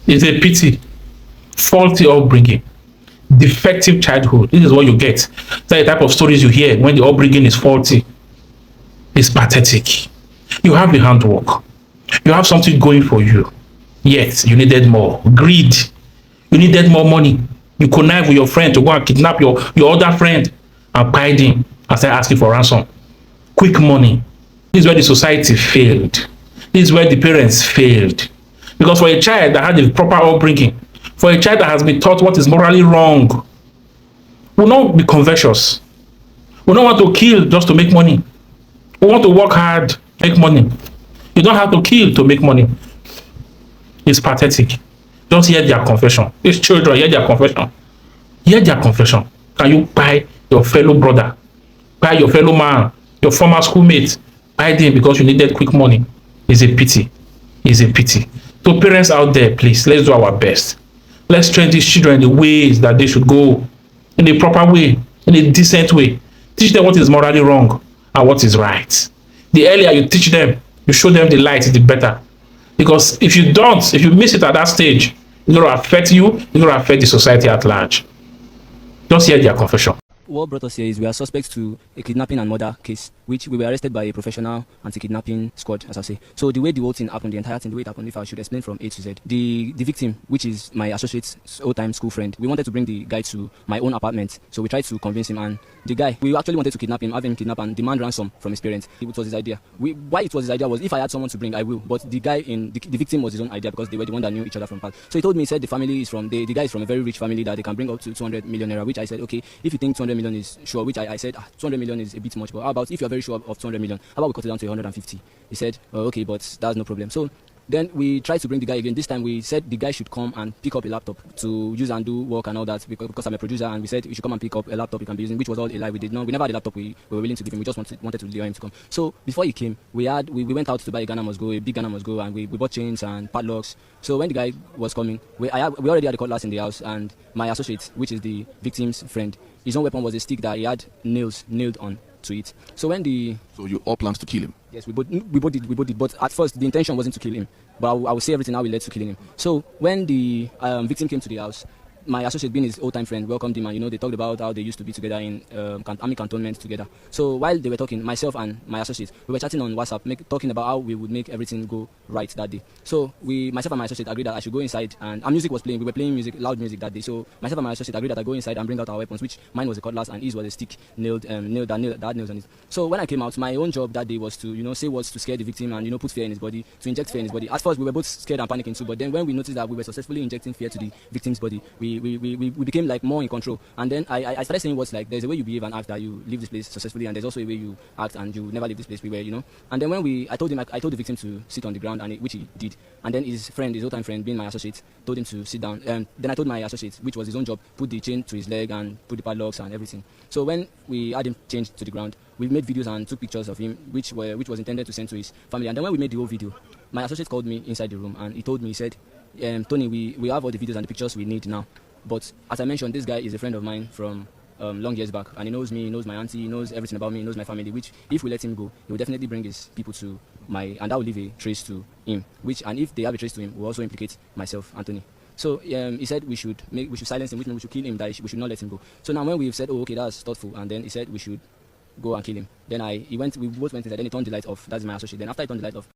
It's a pity. Faulty upbringing, defective childhood. This is what you get. That's the type of stories you hear when the upbringing is faulty. It's pathetic. You have the handwork. You have something going for you. Yet you needed more. Greed. You needed more money. You connive with your friend to go and kidnap your other friend and buy him and start asking for ransom. Quick money. This is where the society failed. This is where the parents failed. Because for a child that had a proper upbringing, for a child that has been taught what is morally wrong, will not be covetous. Will not want to kill just to make money. We want to work hard, make money. You don't have to kill to make money. It's pathetic. Just hear their confession. These children, hear their confession. Hear their confession. Can you buy your fellow brother, buy your fellow man, your former schoolmate, buy them because you needed quick money? It's a pity. It's a pity. So parents out there, please, let's do our best. Let's train these children in the ways that they should go, in a proper way, in a decent way. Teach them what is morally wrong and what is right. The earlier you teach them, you show them the light, the better. Because if you don't, if you miss it at that stage, it's going to affect you, it's going to affect the society at large. Just hear their confession. What brought us here is we are suspects to a kidnapping and murder case, which we were arrested by a professional anti-kidnapping squad, as I say. So the way the whole thing happened, the entire thing, the way it happened, if I should explain from A to Z. The victim, which is my associate's old-time school friend, we wanted to bring the guy to my own apartment. So we tried to convince him, and the guy, we actually wanted to kidnap him, have him kidnapped and demand ransom from his parents. It was his idea. Why it was his idea was, if I had someone to bring, I will. But the guy the victim was his own idea because they were the one that knew each other from past. So he told me, he said the family is from, the guy is from a very rich family that they can bring up to 200 million naira, which I said, okay, if you think 200 million is sure, which I said 200 million is a bit much, but how about if you're very sure of 200 million, how about we cut it down to 150? He said, oh, okay, but that's no problem. So then we tried to bring the guy again. This time we said the guy should come and pick up a laptop to use and do work and all that, because I'm a producer, and we said you should come and pick up a laptop you can be using, which was all a lie. We never had a laptop we were willing to give him. We just wanted to lure him to come. So before he came, we went out to buy a Ghana Must Go, a big Ghana Must Go, and we bought chains and padlocks. So when the guy was coming, we already had a cutlass in the house, and my associate, which is the victim's friend, his own weapon was a stick that he had nails nailed on to it. So when So you all plans to kill him? Yes, we both did. But at first the intention wasn't to kill him, but I will say everything how we led to killing him. So when the victim came to the house, my associate, being his old-time friend, welcomed him, and they talked about how they used to be together in army cantonment together. So while they were talking, myself and my associate, we were chatting on WhatsApp, talking about how we would make everything go right that day. So myself and my associate agreed that I should go inside, and our music was playing. We were playing music, loud music that day. So myself and my associate agreed that I go inside and bring out our weapons, which mine was a cutlass and his was a stick that had nails on it. So when I came out, my own job that day was to say words to scare the victim and put fear in his body, to inject fear in his body. At first we were both scared and panicking too, but then when we noticed that we were successfully injecting fear to the victim's body, we became like more in control. And then I started saying words like, there's a way you behave and act that you leave this place successfully, and there's also a way you act and you never leave this place. And then when I told the victim to sit on the ground, and which he did. And then his old-time friend, being my associate, told him to sit down. Then I told my associate, which was his own job, put the chain to his leg and put the padlocks and everything. So when we had him chained to the ground, we made videos and took pictures of him, which was intended to send to his family. And then when we made the whole video, my associate called me inside the room and he told me, he said, Tony, we have all the videos and the pictures we need now. But as I mentioned, this guy is a friend of mine from long years back, and he knows me, he knows my auntie, he knows everything about me, he knows my family, which if we let him go, he will definitely bring his people to and that will leave a trace to him, and if they have a trace to him, will also implicate myself, Anthony. So he said we should silence him, which means we should kill him, that we should not let him go. So now when we've said, oh, okay, that's thoughtful, and then he said we should go and kill him, then we both went inside, then he turned the light off. That's my associate. Then after he turned the light off,